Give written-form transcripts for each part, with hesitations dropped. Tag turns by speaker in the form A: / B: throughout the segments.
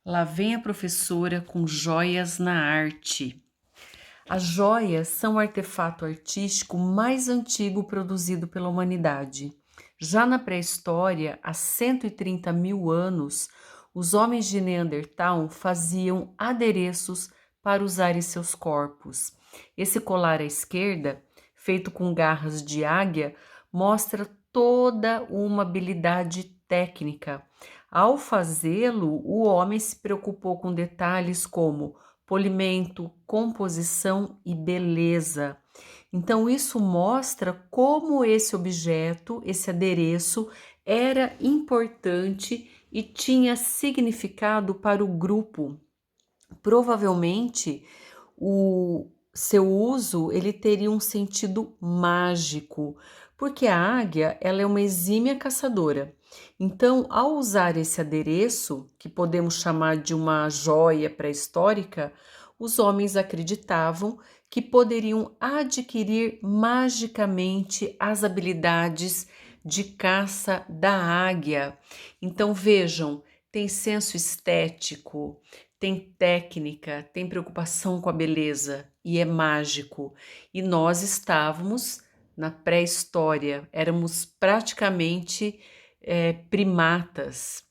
A: Lá vem a professora com joias na arte. As joias são o artefato artístico mais antigo produzido pela humanidade. Já na pré-história, há 130 mil anos, os homens de Neandertal faziam adereços para usar em seus corpos. Esse colar à esquerda, feito com garras de águia, mostra toda uma habilidade técnica. Ao fazê-lo, o homem se preocupou com detalhes como polimento, composição e beleza. Então, isso mostra como esse objeto, esse adereço, era importante e tinha significado para o grupo. Provavelmente, o seu uso ele teria um sentido mágico, porque a águia ela é uma exímia caçadora. Então, ao usar esse adereço, que podemos chamar de uma joia pré-histórica, os homens acreditavam que poderiam adquirir magicamente as habilidades de caça da águia. Então, vejam, tem senso estético, tem técnica, tem preocupação com a beleza e é mágico. E nós estávamos na pré-história, éramos praticamente primatas.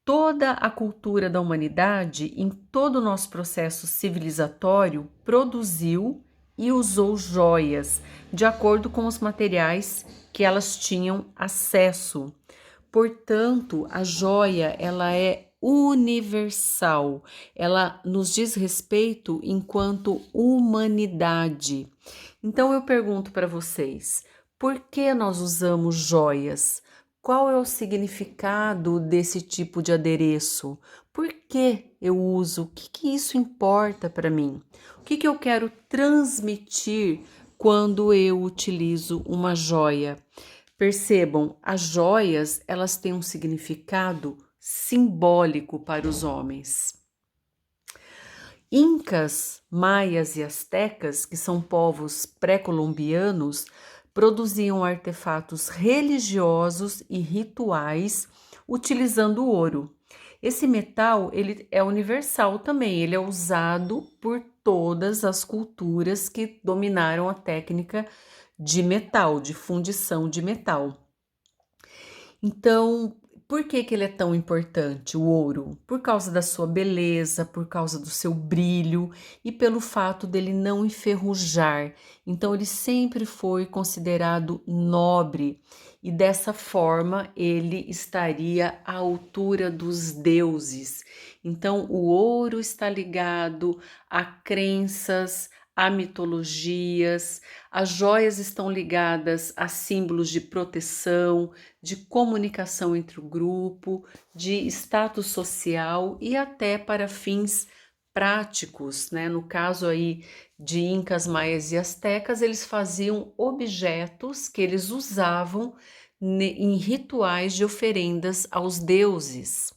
A: Toda a cultura da humanidade, em todo o nosso processo civilizatório, produziu e usou joias de acordo com os materiais que elas tinham acesso. Portanto, a joia ela é universal, ela nos diz respeito enquanto humanidade. Então eu pergunto para vocês, por que nós usamos joias? Qual é o significado desse tipo de adereço? Por que eu uso? O que isso importa para mim? O que eu quero transmitir quando eu utilizo uma joia? Percebam, as joias, elas têm um significado simbólico para os homens. Incas, maias e astecas, que são povos pré-colombianos, produziam artefatos religiosos e rituais utilizando ouro. Esse metal, ele é universal também, ele é usado por todas as culturas que dominaram a técnica de metal, de fundição de metal. Então, por que ele é tão importante, o ouro? Por causa da sua beleza, por causa do seu brilho e pelo fato dele não enferrujar. Então, ele sempre foi considerado nobre e dessa forma ele estaria à altura dos deuses. Então, o ouro está ligado a crenças, a mitologias, as joias estão ligadas a símbolos de proteção, de comunicação entre o grupo, de status social e até para fins práticos, né? No caso aí de incas, maias e astecas, eles faziam objetos que eles usavam em rituais de oferendas aos deuses.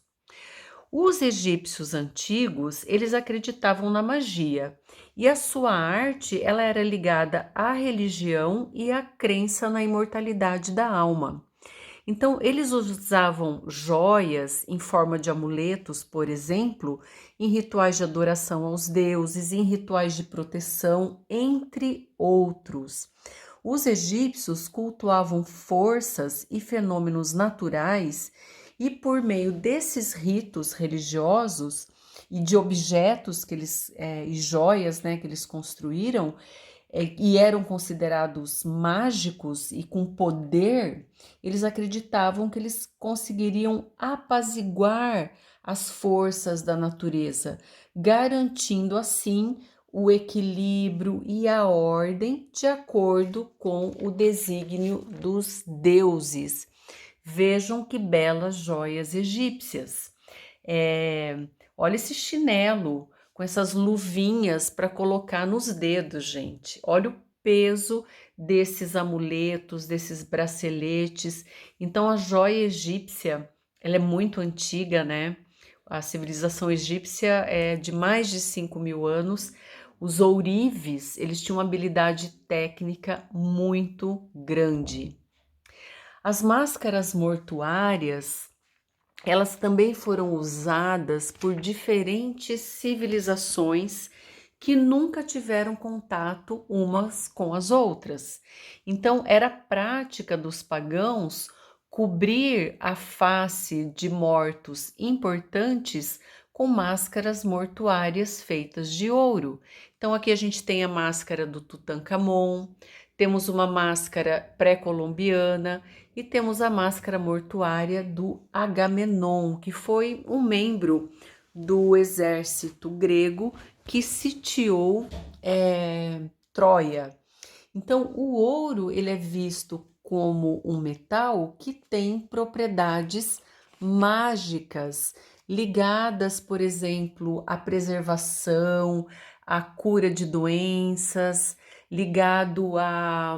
A: Os egípcios antigos, eles acreditavam na magia, e a sua arte, ela era ligada à religião e à crença na imortalidade da alma. Então, eles usavam joias em forma de amuletos, por exemplo, em rituais de adoração aos deuses, em rituais de proteção, entre outros. Os egípcios cultuavam forças e fenômenos naturais e por meio desses ritos religiosos e de objetos que eles e joias, né, que eles construíram e eram considerados mágicos e com poder, eles acreditavam que eles conseguiriam apaziguar as forças da natureza, garantindo assim o equilíbrio e a ordem de acordo com o desígnio dos deuses. Vejam que belas joias egípcias. Olha esse chinelo com essas luvinhas para colocar nos dedos, gente. Olha o peso desses amuletos, desses braceletes. Então, a joia egípcia, ela é muito antiga, né? A civilização egípcia é de mais de 5 mil anos. Os ourives, eles tinham uma habilidade técnica muito grande. As máscaras mortuárias elas também foram usadas por diferentes civilizações que nunca tiveram contato umas com as outras. Então, era prática dos pagãos cobrir a face de mortos importantes com máscaras mortuárias feitas de ouro. Então, aqui a gente tem a máscara do Tutankhamon, temos uma máscara pré-colombiana e temos a máscara mortuária do Agamenon, que foi um membro do exército grego que sitiou Troia. Então, o ouro ele é visto como um metal que tem propriedades mágicas ligadas, por exemplo, à preservação, à cura de doenças, ligado a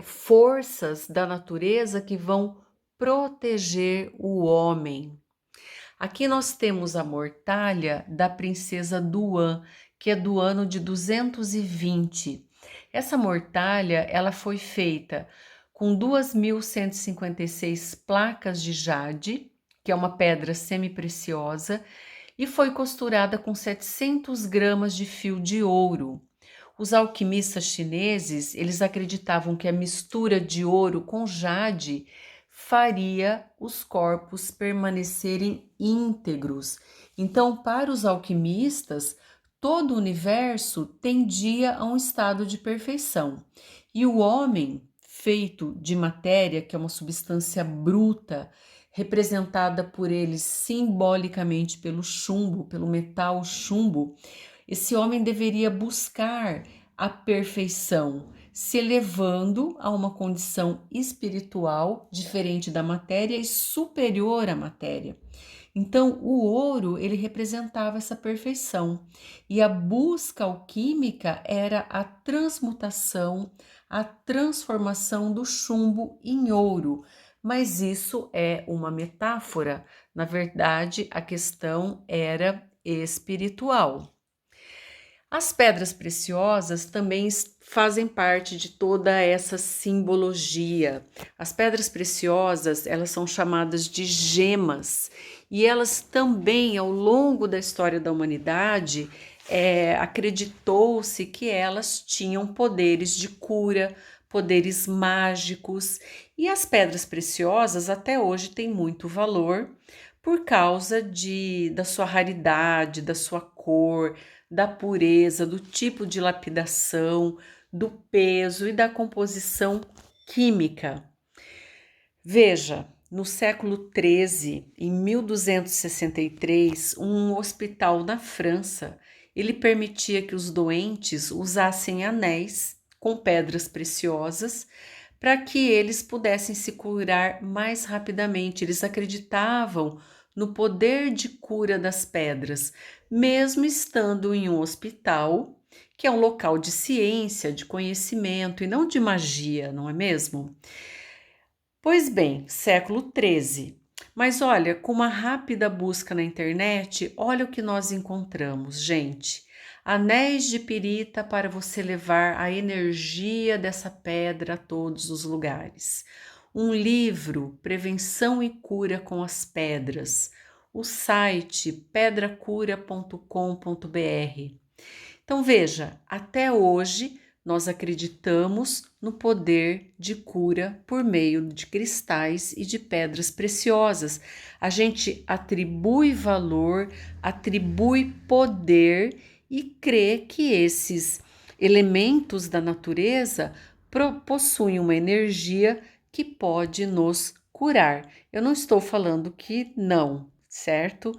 A: forças da natureza que vão proteger o homem. Aqui nós temos a mortalha da princesa Duan, que é do ano de 220. Essa mortalha ela foi feita com 2.156 placas de jade, que é uma pedra semi-preciosa, e foi costurada com 700 gramas de fio de ouro. Os alquimistas chineses, eles acreditavam que a mistura de ouro com jade faria os corpos permanecerem íntegros. Então, para os alquimistas, todo o universo tendia a um estado de perfeição. E o homem, feito de matéria, que é uma substância bruta, representada por eles simbolicamente pelo chumbo, pelo metal chumbo, esse homem deveria buscar a perfeição, se elevando a uma condição espiritual diferente da matéria e superior à matéria. Então, o ouro, ele representava essa perfeição. E a busca alquímica era a transmutação, a transformação do chumbo em ouro. Mas isso é uma metáfora. Na verdade, a questão era espiritual. As pedras preciosas também fazem parte de toda essa simbologia. As pedras preciosas, elas são chamadas de gemas e elas também, ao longo da história da humanidade, acreditou-se que elas tinham poderes de cura, poderes mágicos, e as pedras preciosas até hoje têm muito valor por causa da sua raridade, da sua cor, da pureza, do tipo de lapidação, do peso e da composição química. Veja, no século XIII, em 1263, um hospital na França, ele permitia que os doentes usassem anéis com pedras preciosas para que eles pudessem se curar mais rapidamente. Eles acreditavam no poder de cura das pedras, mesmo estando em um hospital, que é um local de ciência, de conhecimento e não de magia, não é mesmo? Pois bem, século XIII. Mas olha, com uma rápida busca na internet, olha o que nós encontramos, gente. Anéis de pirita para você levar a energia dessa pedra a todos os lugares. Um livro, Prevenção e Cura com as Pedras. O site pedracura.com.br. Então veja, até hoje nós acreditamos no poder de cura por meio de cristais e de pedras preciosas. A gente atribui valor, atribui poder e crê que esses elementos da natureza possuem uma energia que pode nos curar. Eu não estou falando que não, certo?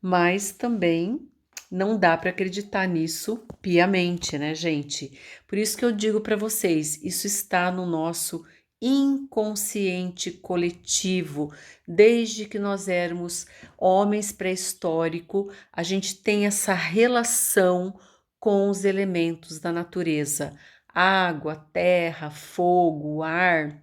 A: Mas também não dá para acreditar nisso piamente, né, gente? Por isso que eu digo para vocês, isso está no nosso inconsciente coletivo. Desde que nós éramos homens pré-históricos, a gente tem essa relação com os elementos da natureza. Água, terra, fogo, ar,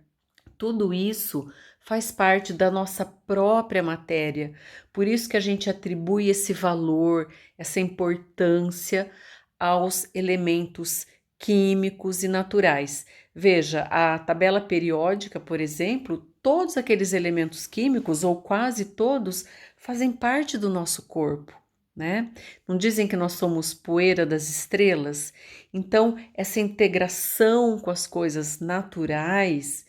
A: tudo isso faz parte da nossa própria matéria. Por isso que a gente atribui esse valor, essa importância aos elementos químicos e naturais. Veja, a tabela periódica, por exemplo, todos aqueles elementos químicos, ou quase todos, fazem parte do nosso corpo, né? Não dizem que nós somos poeira das estrelas? Então, essa integração com as coisas naturais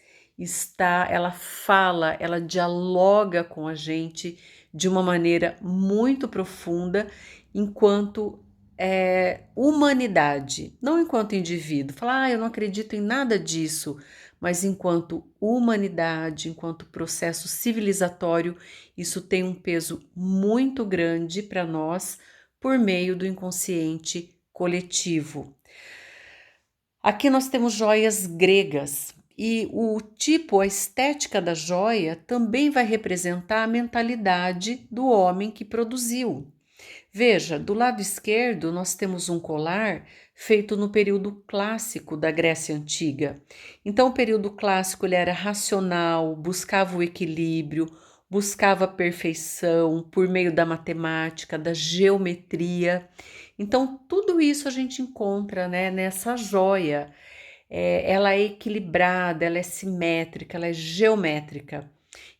A: ela fala, ela dialoga com a gente de uma maneira muito profunda, enquanto humanidade, não enquanto indivíduo. Falar, eu não acredito em nada disso, mas enquanto humanidade, enquanto processo civilizatório, isso tem um peso muito grande para nós por meio do inconsciente coletivo. Aqui nós temos joias gregas e o tipo, a estética da joia também vai representar a mentalidade do homem que produziu. Veja, do lado esquerdo nós temos um colar feito no período clássico da Grécia Antiga. Então, o período clássico ele era racional, buscava o equilíbrio, buscava a perfeição por meio da matemática, da geometria. Então, tudo isso a gente encontra, né, nessa joia. Ela é equilibrada, ela é simétrica, ela é geométrica.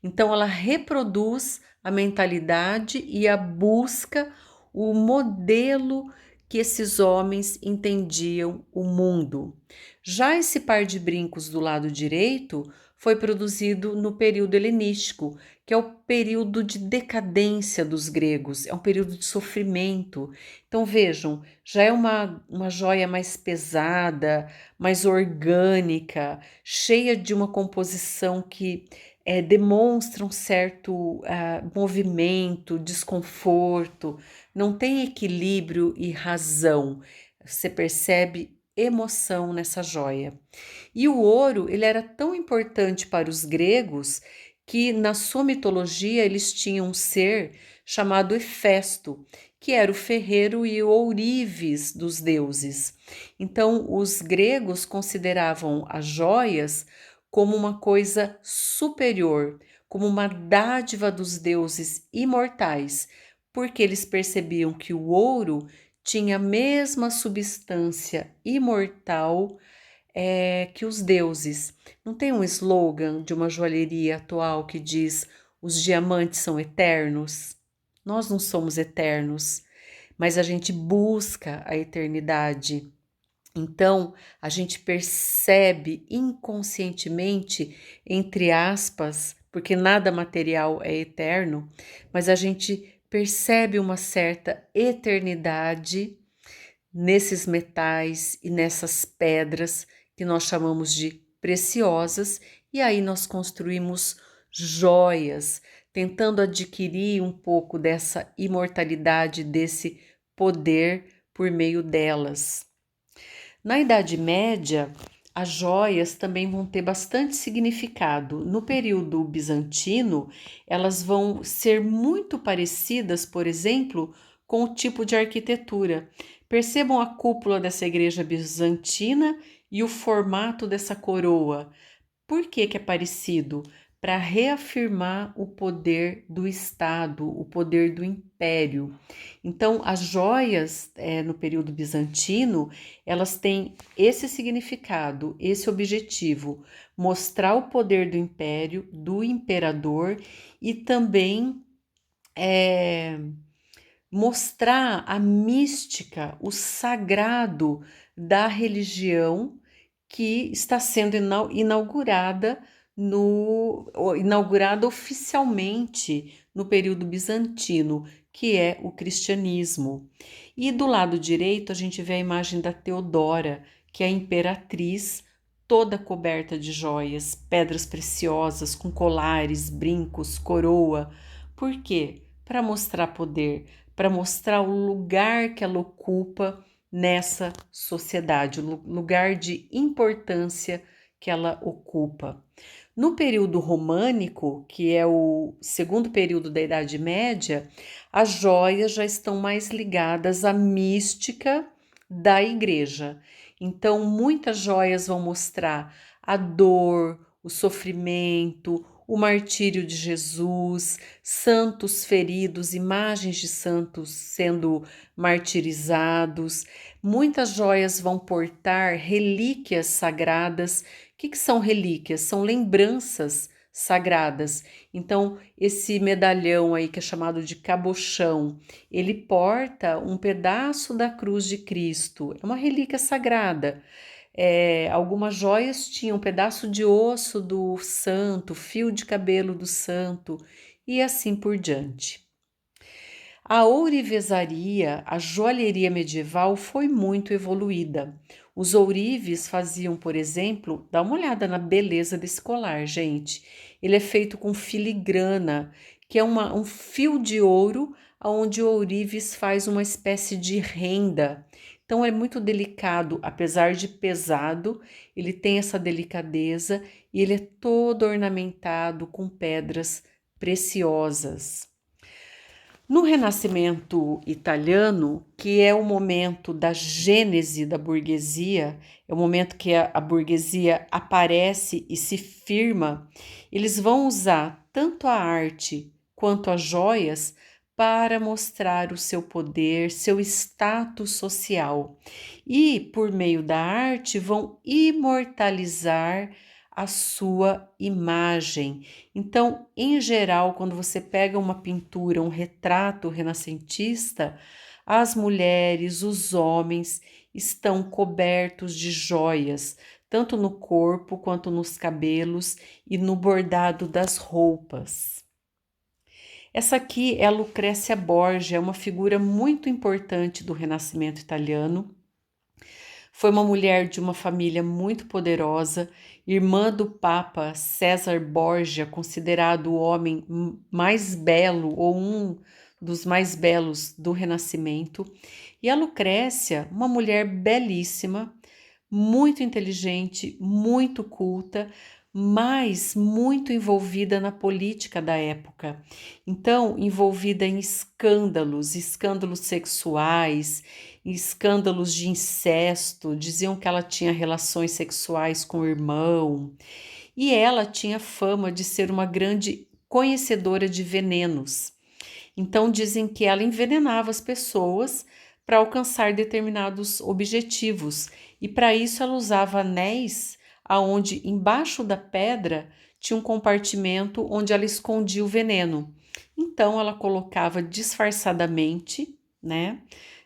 A: Então, ela reproduz a mentalidade e a busca, o modelo que esses homens entendiam o mundo. Já esse par de brincos do lado direito foi produzido no período helenístico, que é o período de decadência dos gregos, é um período de sofrimento. Então vejam, já é uma joia mais pesada, mais orgânica, cheia de uma composição que demonstra um certo movimento, desconforto, não tem equilíbrio e razão. Você percebe emoção nessa joia. E o ouro, ele era tão importante para os gregos que na sua mitologia eles tinham um ser chamado Hefesto, que era o ferreiro e o ourives dos deuses. Então, os gregos consideravam as joias como uma coisa superior, como uma dádiva dos deuses imortais, porque eles percebiam que o ouro tinha a mesma substância imortal que os deuses. Não tem um slogan de uma joalheria atual que diz: os diamantes são eternos? Nós não somos eternos, mas a gente busca a eternidade. Então, a gente percebe inconscientemente, entre aspas, porque nada material é eterno, mas a gente percebe uma certa eternidade nesses metais e nessas pedras que nós chamamos de preciosas, e aí nós construímos joias, tentando adquirir um pouco dessa imortalidade, desse poder por meio delas. Na Idade Média, as joias também vão ter bastante significado. No período bizantino, elas vão ser muito parecidas, por exemplo, com o tipo de arquitetura. Percebam a cúpula dessa igreja bizantina e o formato dessa coroa. Por que é parecido? Para reafirmar o poder do Estado, o poder do império. Então, as joias no período bizantino, elas têm esse significado, esse objetivo, mostrar o poder do império, do imperador e também mostrar a mística, o sagrado da religião que está sendo inaugurada oficialmente no período bizantino, que é o cristianismo. E do lado direito a gente vê a imagem da Teodora, que é a imperatriz, toda coberta de joias, pedras preciosas, com colares, brincos, coroa. Por quê? Para mostrar poder, para mostrar o lugar que ela ocupa nessa sociedade, o lugar de importância que ela ocupa. No período românico, que é o segundo período da Idade Média, as joias já estão mais ligadas à mística da igreja. Então, muitas joias vão mostrar a dor, o sofrimento, o martírio de Jesus, santos feridos, imagens de santos sendo martirizados. Muitas joias vão portar relíquias sagradas. O que são relíquias? São lembranças sagradas. Então, esse medalhão aí que é chamado de cabochão, ele porta um pedaço da cruz de Cristo. É uma relíquia sagrada. Algumas joias tinham um pedaço de osso do santo, fio de cabelo do santo e assim por diante. A ourivesaria, a joalheria medieval foi muito evoluída. Os ourives faziam, por exemplo, dá uma olhada na beleza desse colar, gente. Ele é feito com filigrana, que é um fio de ouro, onde o ourives faz uma espécie de renda. Então é muito delicado, apesar de pesado, ele tem essa delicadeza e ele é todo ornamentado com pedras preciosas. No Renascimento italiano, que é o momento da gênese da burguesia, é o momento que a burguesia aparece e se firma, eles vão usar tanto a arte quanto as joias para mostrar o seu poder, seu status social. E, por meio da arte, vão imortalizar a sua imagem. Então, em geral, quando você pega uma pintura, um retrato renascentista, as mulheres, os homens estão cobertos de joias, tanto no corpo quanto nos cabelos e no bordado das roupas. Essa aqui é a Lucrécia Borgia, é uma figura muito importante do Renascimento italiano. Foi uma mulher de uma família muito poderosa, irmã do Papa César Borgia, considerado o homem mais belo ou um dos mais belos do Renascimento. E a Lucrécia, uma mulher belíssima, muito inteligente, muito culta, mas muito envolvida na política da época. Então, envolvida em escândalos sexuais, escândalos de incesto, diziam que ela tinha relações sexuais com o irmão, e ela tinha fama de ser uma grande conhecedora de venenos. Então, dizem que ela envenenava as pessoas para alcançar determinados objetivos, e para isso ela usava anéis aonde embaixo da pedra tinha um compartimento onde ela escondia o veneno. Então ela colocava disfarçadamente, né,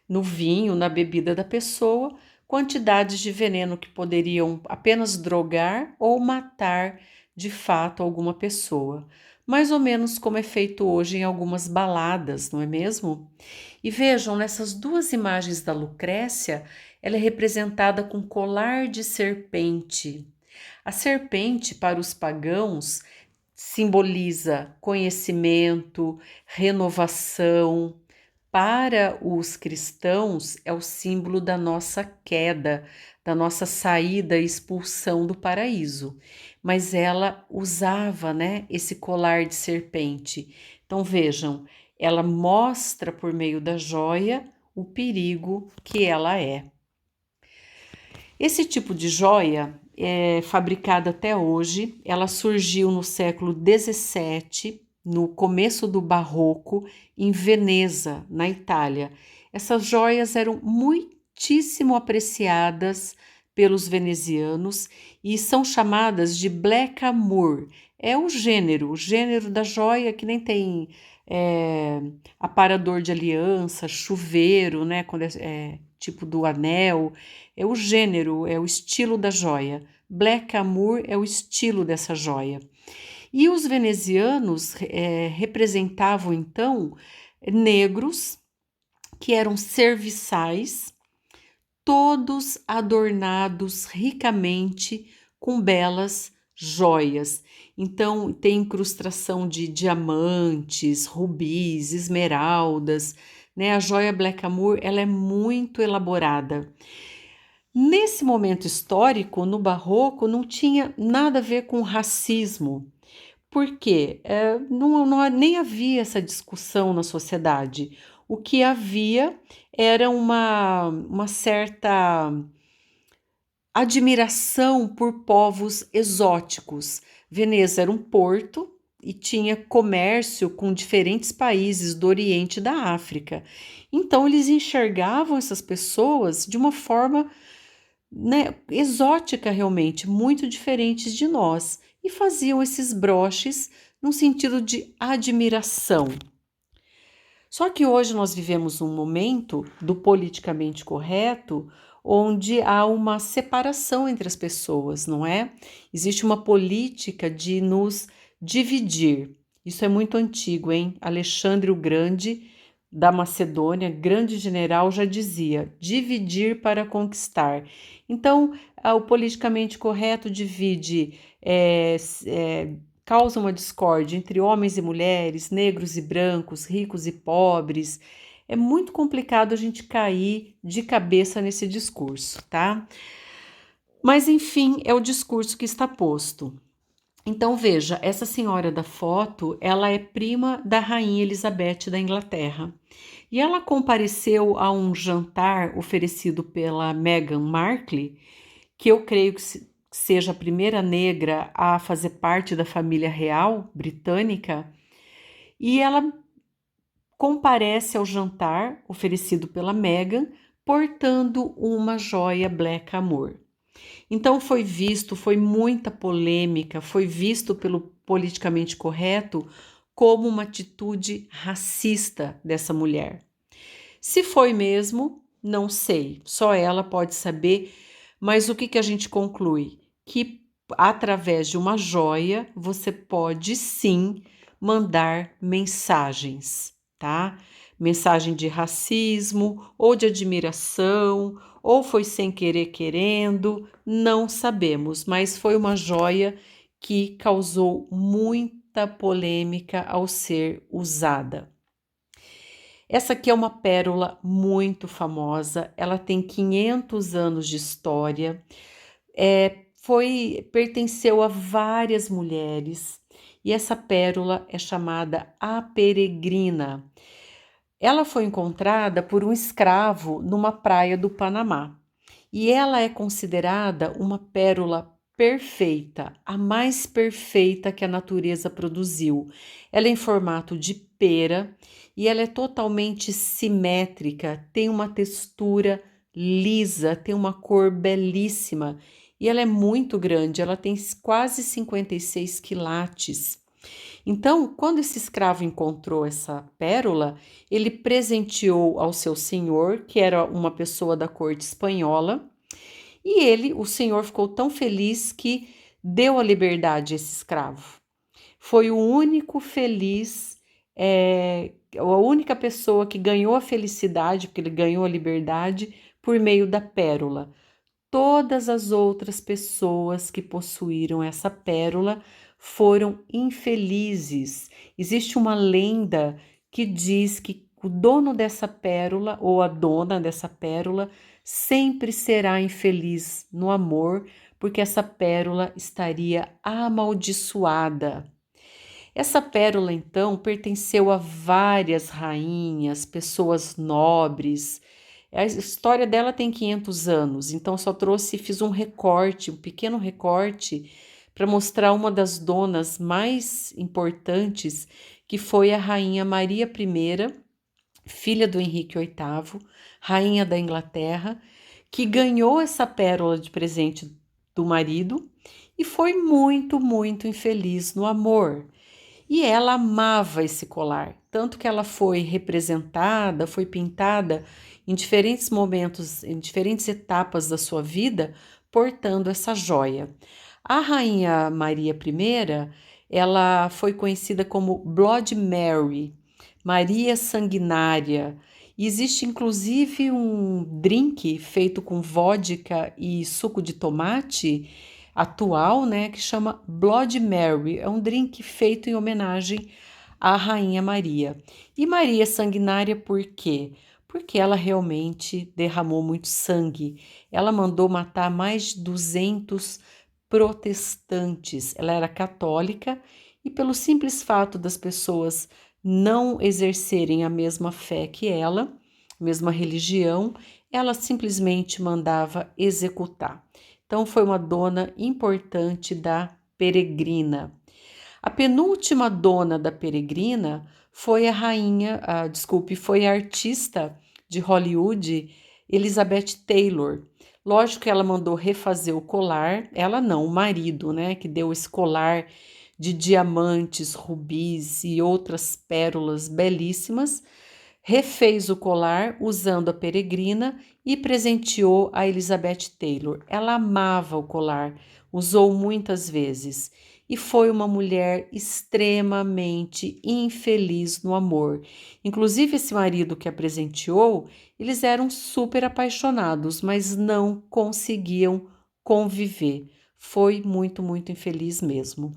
A: no vinho, na bebida da pessoa, quantidades de veneno que poderiam apenas drogar ou matar de fato alguma pessoa. Mais ou menos como é feito hoje em algumas baladas, não é mesmo? E vejam, nessas duas imagens da Lucrécia, ela é representada com colar de serpente. A serpente, para os pagãos, simboliza conhecimento, renovação. Para os cristãos, é o símbolo da nossa queda, da nossa saída e expulsão do paraíso. Mas ela usava, né, esse colar de serpente. Então vejam, ela mostra por meio da joia o perigo que ela é. Esse tipo de joia é fabricada até hoje, ela surgiu no século XVII, no começo do Barroco, em Veneza, na Itália. Essas joias eram muitíssimo apreciadas pelos venezianos e são chamadas de black amour. É o gênero da joia que nem tem aparador de aliança, chuveiro, né, quando é tipo do anel. É o gênero, é o estilo da joia. Black amour é o estilo dessa joia. E os venezianos representavam, então, negros que eram serviçais, todos adornados ricamente com belas joias. Então, tem incrustação de diamantes, rubis, esmeraldas, né? A joia Black amour, ela é muito elaborada. Nesse momento histórico, no Barroco, não tinha nada a ver com racismo, porque nem havia essa discussão na sociedade. O que havia era uma certa admiração por povos exóticos. Veneza era um porto e tinha comércio com diferentes países do Oriente e da África. Então, eles enxergavam essas pessoas de uma forma, né, exótica realmente, muito diferentes de nós. e faziam esses broches num sentido de admiração. Só que hoje nós vivemos um momento do politicamente correto onde há uma separação entre as pessoas, não é? Existe uma política de nos dividir. Isso é muito antigo, hein? Alexandre o Grande, da Macedônia, grande general, já dizia: dividir para conquistar. Então, o politicamente correto divide, causa uma discórdia entre homens e mulheres, negros e brancos, ricos e pobres. É muito complicado a gente cair de cabeça nesse discurso, tá? Mas enfim, é o discurso que está posto. Então veja, essa senhora da foto, ela é prima da rainha Elizabeth da Inglaterra. E ela compareceu a um jantar oferecido pela Meghan Markle, que eu creio que seja a primeira negra a fazer parte da família real britânica, e ela comparece ao jantar oferecido pela Meghan portando uma joia Black Amor. Então foi muita polêmica, foi visto pelo politicamente correto como uma atitude racista dessa mulher. Se foi mesmo, não sei, só ela pode saber, mas o que a gente conclui? Que através de uma joia você pode sim mandar mensagens, tá? Mensagem de racismo ou de admiração, ou foi sem querer querendo, não sabemos, mas foi uma joia que causou muita polêmica ao ser usada. Essa aqui é uma pérola muito famosa, ela tem 500 anos de história, pertenceu a várias mulheres e essa pérola é chamada a Peregrina. Ela foi encontrada por um escravo numa praia do Panamá e ela é considerada uma pérola perfeita, a mais perfeita que a natureza produziu. Ela é em formato de pera e ela é totalmente simétrica, tem uma textura lisa, tem uma cor belíssima e ela é muito grande, ela tem quase 56 quilates. Então, quando esse escravo encontrou essa pérola, ele presenteou ao seu senhor, que era uma pessoa da corte espanhola, e o senhor ficou tão feliz que deu a liberdade a esse escravo. Foi o único feliz, a única pessoa que ganhou a felicidade, porque ele ganhou a liberdade por meio da pérola. Todas as outras pessoas que possuíram essa pérola foram infelizes. Existe uma lenda que diz que o dono dessa pérola ou a dona dessa pérola sempre será infeliz no amor, porque essa pérola estaria amaldiçoada. Essa pérola, então, pertenceu a várias rainhas, pessoas nobres. A história dela tem 500 anos, então fiz um recorte, um pequeno recorte, para mostrar uma das donas mais importantes, que foi a rainha Maria I, filha do Henrique VIII, rainha da Inglaterra, que ganhou essa pérola de presente do marido e foi muito, muito infeliz no amor. E ela amava esse colar, tanto que ela foi representada, foi pintada em diferentes momentos, em diferentes etapas da sua vida, portando essa joia. A rainha Maria I, ela foi conhecida como Blood Mary, Maria Sanguinária. E existe inclusive um drink feito com vodka e suco de tomate atual, né, que chama Blood Mary. É um drink feito em homenagem à Rainha Maria. E Maria Sanguinária por quê? Porque ela realmente derramou muito sangue. Ela mandou matar mais de 200 protestantes. Ela era católica e pelo simples fato das pessoas não exercerem a mesma fé que ela, a mesma religião, ela simplesmente mandava executar. Então foi uma dona importante da Peregrina. A penúltima dona da Peregrina foi foi a artista de Hollywood Elizabeth Taylor. Lógico que ela mandou refazer o colar, ela não, o marido, né, que deu esse colar de diamantes, rubis e outras pérolas belíssimas, refez o colar usando a peregrina e presenteou a Elizabeth Taylor. Ela amava o colar, usou muitas vezes e foi uma mulher extremamente infeliz no amor. Inclusive, esse marido que a presenteou, eles eram super apaixonados, mas não conseguiam conviver. Foi muito, muito infeliz mesmo.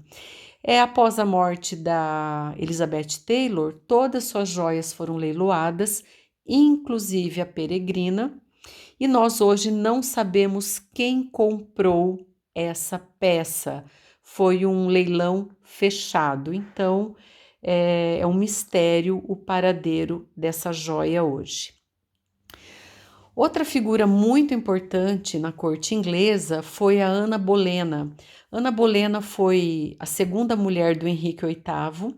A: Após a morte da Elizabeth Taylor, todas suas joias foram leiloadas, inclusive a peregrina, e nós hoje não sabemos quem comprou essa peça. Foi um leilão fechado, então é um mistério o paradeiro dessa joia hoje. Outra figura muito importante na corte inglesa foi a Ana Bolena. Ana Bolena foi a segunda mulher do Henrique VIII.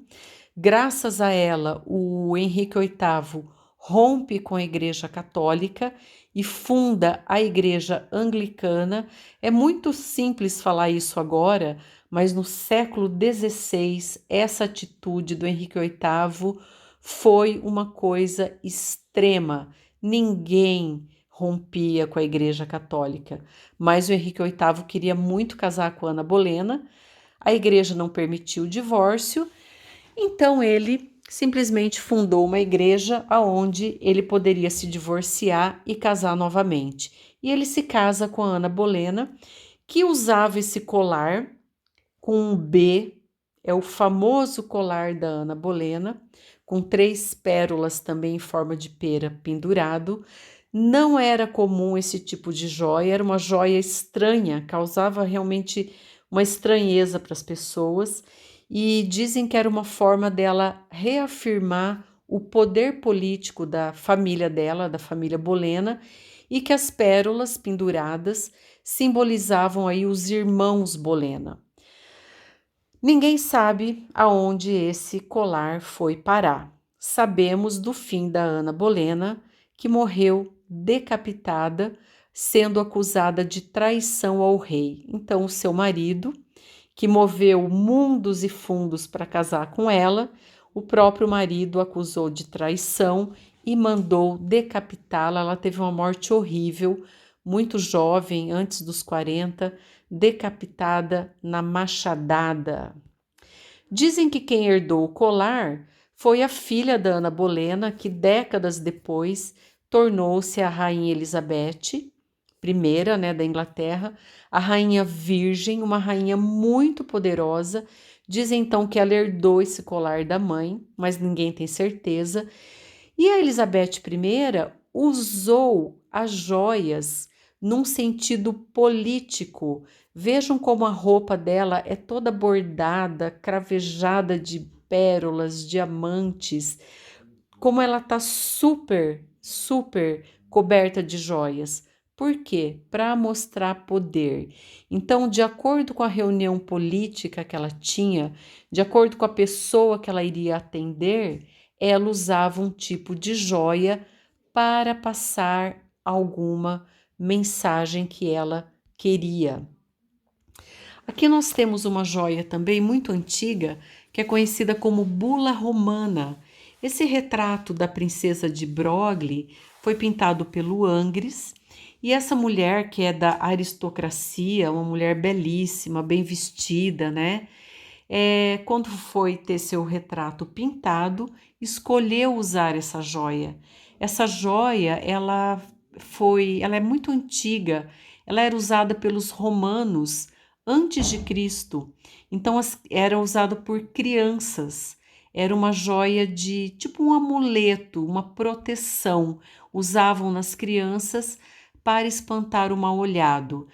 A: Graças a ela, o Henrique VIII rompe com a Igreja Católica e funda a Igreja Anglicana. É muito simples falar isso agora, mas no século XVI, essa atitude do Henrique VIII foi uma coisa extrema. Ninguém rompia com a Igreja Católica, mas o Henrique VIII queria muito casar com Ana Bolena, a igreja não permitiu o divórcio, então ele simplesmente fundou uma igreja onde ele poderia se divorciar e casar novamente. E ele se casa com a Ana Bolena, que usava esse colar com um B, é o famoso colar da Ana Bolena, com 3 pérolas também em forma de pera pendurado. Não era comum esse tipo de joia, era uma joia estranha, causava realmente uma estranheza para as pessoas e dizem que era uma forma dela reafirmar o poder político da família dela, da família Bolena, e que as pérolas penduradas simbolizavam aí os irmãos Bolena. Ninguém sabe aonde esse colar foi parar. Sabemos do fim da Ana Bolena, que morreu decapitada, sendo acusada de traição ao rei. Então, o seu marido, que moveu mundos e fundos para casar com ela, o próprio marido acusou de traição e mandou decapitá-la. Ela teve uma morte horrível, muito jovem, antes dos 40, decapitada na machadada. Dizem que quem herdou o colar foi a filha da Ana Bolena, que décadas depois tornou-se a Rainha Elizabeth I, né, da Inglaterra, a Rainha Virgem, uma rainha muito poderosa. Dizem então que ela herdou esse colar da mãe, mas ninguém tem certeza. E a Elizabeth I usou as joias num sentido político. Vejam como a roupa dela é toda bordada, cravejada de pérolas, diamantes, como ela tá super, super coberta de joias. Por quê? Para mostrar poder. Então, de acordo com a reunião política que ela tinha, de acordo com a pessoa que ela iria atender, ela usava um tipo de joia para passar alguma mensagem que ela queria. Aqui nós temos uma joia também muito antiga, que é conhecida como bula romana. Esse retrato da princesa de Broglie foi pintado pelo Angres, e essa mulher, que é da aristocracia, uma mulher belíssima, bem vestida, né? Quando foi ter seu retrato pintado, escolheu usar essa joia. Essa joia, ela é muito antiga, ela era usada pelos romanos antes de Cristo, então era usada por crianças, era uma joia de tipo um amuleto, uma proteção, usavam nas crianças para espantar o mal-olhado.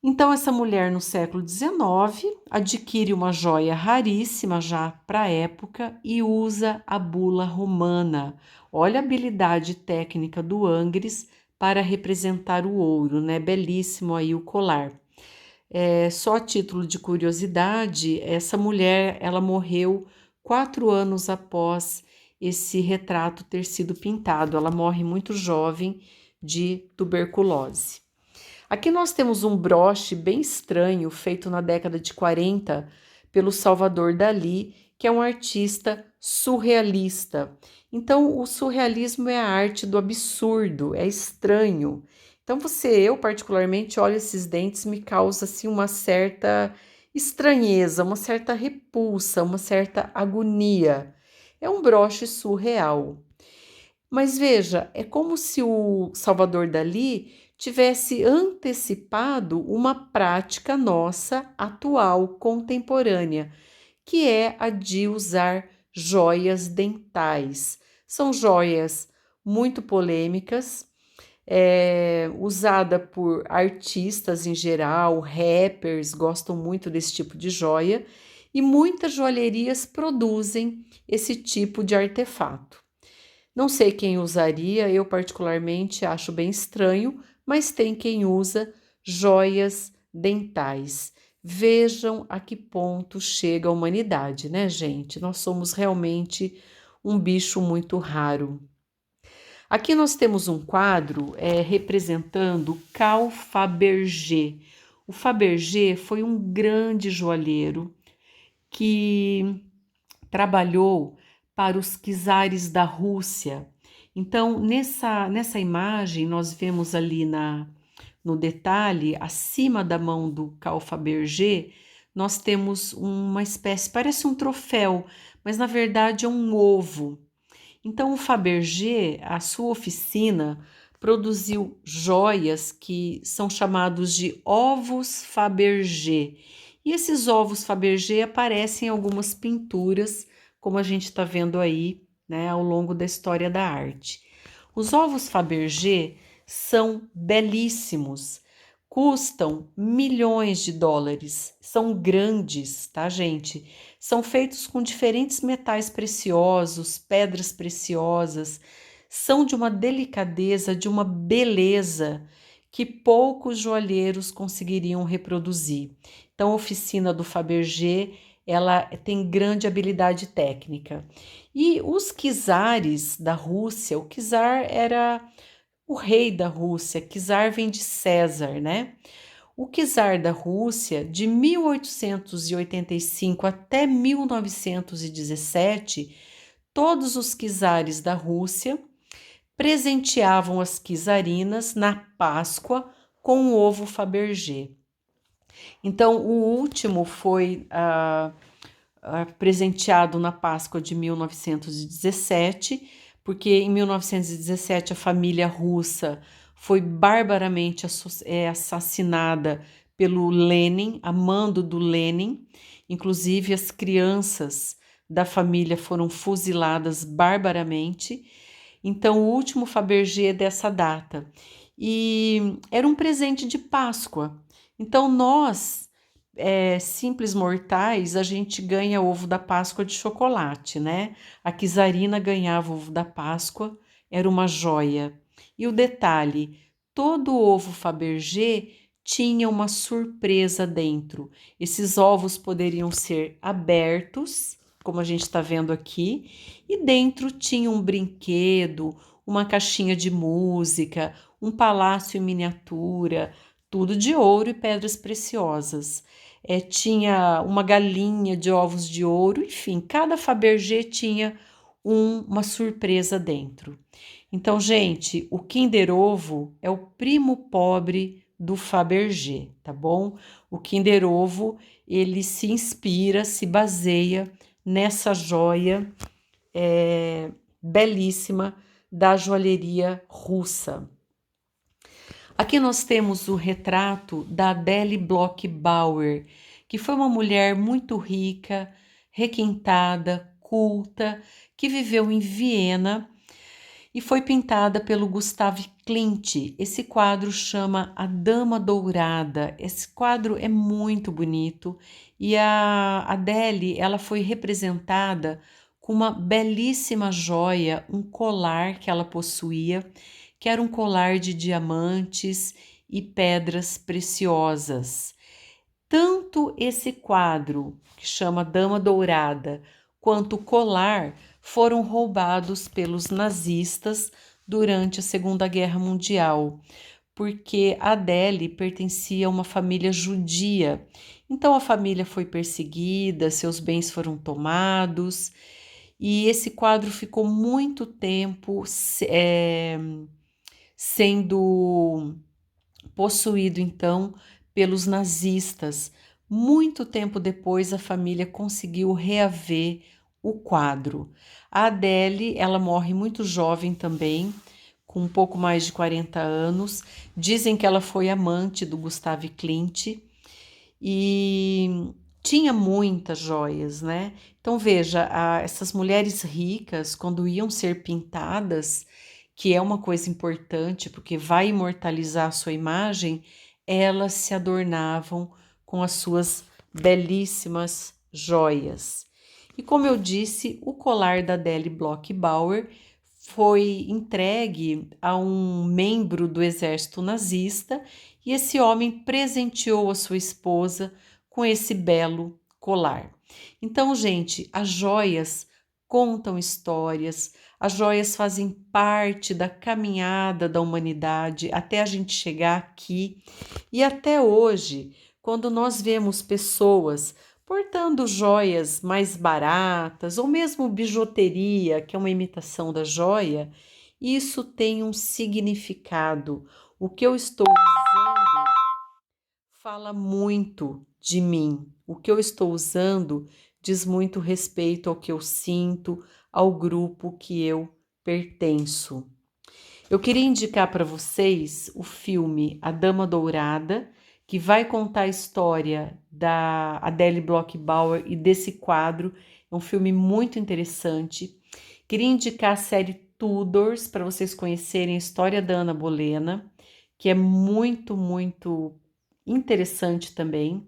A: Então, essa mulher no século XIX adquire uma joia raríssima já para a época e usa a bula romana. Olha a habilidade técnica do Angres para representar o ouro, né? Belíssimo aí o colar. Só a título de curiosidade, essa mulher ela morreu 4 anos após esse retrato ter sido pintado. Ela morre muito jovem de tuberculose. Aqui nós temos um broche bem estranho, feito na década de 40 pelo Salvador Dalí, que é um artista surrealista. Então, o surrealismo é a arte do absurdo, é estranho. Então, eu particularmente olho esses dentes, me causa assim uma certa estranheza, uma certa repulsa, uma certa agonia. É um broche surreal. Mas veja, é como se o Salvador Dalí tivesse antecipado uma prática nossa atual, contemporânea, que é a de usar joias dentais. São joias muito polêmicas, usada por artistas em geral, rappers gostam muito desse tipo de joia, e muitas joalherias produzem esse tipo de artefato. Não sei quem usaria, eu particularmente acho bem estranho, mas tem quem usa joias dentais. Vejam a que ponto chega a humanidade, né, gente? Nós somos realmente um bicho muito raro. Aqui nós temos um quadro representando Carl Fabergé. O Fabergé foi um grande joalheiro que trabalhou para os czares da Rússia. Então, nessa imagem, nós vemos ali no detalhe, acima da mão do Carl Fabergé, nós temos uma espécie, parece um troféu, mas na verdade é um ovo. Então, o Fabergé, a sua oficina, produziu joias que são chamados de ovos Fabergé. E esses ovos Fabergé aparecem em algumas pinturas, como a gente está vendo aí, né, ao longo da história da arte. Os ovos Fabergé são belíssimos, custam milhões de dólares, são grandes, tá, gente? São feitos com diferentes metais preciosos, pedras preciosas, são de uma delicadeza, de uma beleza que poucos joalheiros conseguiriam reproduzir. Então, a oficina do Fabergé, ela tem grande habilidade técnica. E os czares da Rússia, o czar era o rei da Rússia, czar vem de César, né? O czar da Rússia, de 1885 até 1917, todos os czares da Rússia presenteavam as czarinas na Páscoa com o ovo Fabergé. Então, o último foi presenteado na Páscoa de 1917, porque em 1917 a família russa foi barbaramente assassinada pelo Lenin, a mando do Lenin. Inclusive, as crianças da família foram fuziladas barbaramente. Então, o último Fabergé é dessa data. E era um presente de Páscoa. Então, nós, simples mortais, a gente ganha ovo da Páscoa de chocolate, né? A czarina ganhava ovo da Páscoa, era uma joia. E o detalhe, todo ovo Fabergé tinha uma surpresa dentro. Esses ovos poderiam ser abertos, como a gente está vendo aqui, e dentro tinha um brinquedo, uma caixinha de música, um palácio em miniatura, tudo de ouro e pedras preciosas. Tinha uma galinha de ovos de ouro, enfim, cada Fabergé tinha uma surpresa dentro. Então, gente, o Kinder Ovo é o primo pobre do Fabergé, tá bom? O Kinder Ovo, ele se inspira, se baseia nessa joia belíssima da joalheria russa. Aqui nós temos o retrato da Adele Bloch Bauer, que foi uma mulher muito rica, requintada, culta, que viveu em Viena e foi pintada pelo Gustav Klimt. Esse quadro chama A Dama Dourada. Esse quadro é muito bonito e a Adele, ela foi representada com uma belíssima joia, um colar que ela possuía, que era um colar de diamantes e pedras preciosas. Tanto esse quadro, que chama Dama Dourada, quanto o colar foram roubados pelos nazistas durante a Segunda Guerra Mundial, porque a Adele pertencia a uma família judia. Então a família foi perseguida, seus bens foram tomados, e esse quadro ficou muito tempo sendo possuído então pelos nazistas. Muito tempo depois, a família conseguiu reaver o quadro. A Adele, ela morre muito jovem também, com um pouco mais de 40 anos. Dizem que ela foi amante do Gustav Klimt e tinha muitas joias, né? Então veja, essas mulheres ricas, quando iam ser pintadas, que é uma coisa importante porque vai imortalizar a sua imagem, elas se adornavam com as suas belíssimas joias. E como eu disse, o colar da Adele Bloch-Bauer foi entregue a um membro do exército nazista e esse homem presenteou a sua esposa com esse belo colar. Então, gente, as joias contam histórias, as joias fazem parte da caminhada da humanidade até a gente chegar aqui. E até hoje, quando nós vemos pessoas portando joias mais baratas ou mesmo bijuteria, que é uma imitação da joia, isso tem um significado. O que eu estou usando fala muito de mim. O que eu estou usando diz muito respeito ao que eu sinto, ao grupo que eu pertenço. Eu queria indicar para vocês o filme A Dama Dourada, que vai contar a história da Adele Bloch-Bauer e desse quadro. É um filme muito interessante. Queria indicar a série Tudors para vocês conhecerem a história da Ana Bolena, que é muito, muito interessante também.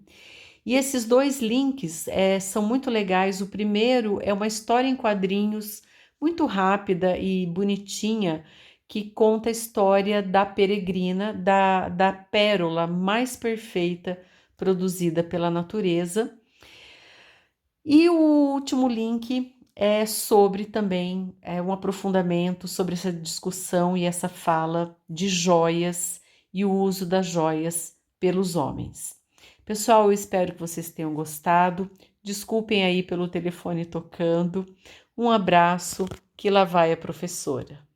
A: E esses dois links são muito legais. O primeiro é uma história em quadrinhos muito rápida e bonitinha, que conta a história da peregrina, da pérola mais perfeita produzida pela natureza. E o último link é sobre também um aprofundamento sobre essa discussão e essa fala de joias e o uso das joias pelos homens. Pessoal, eu espero que vocês tenham gostado. Desculpem aí pelo telefone tocando. Um abraço, que lá vai a professora.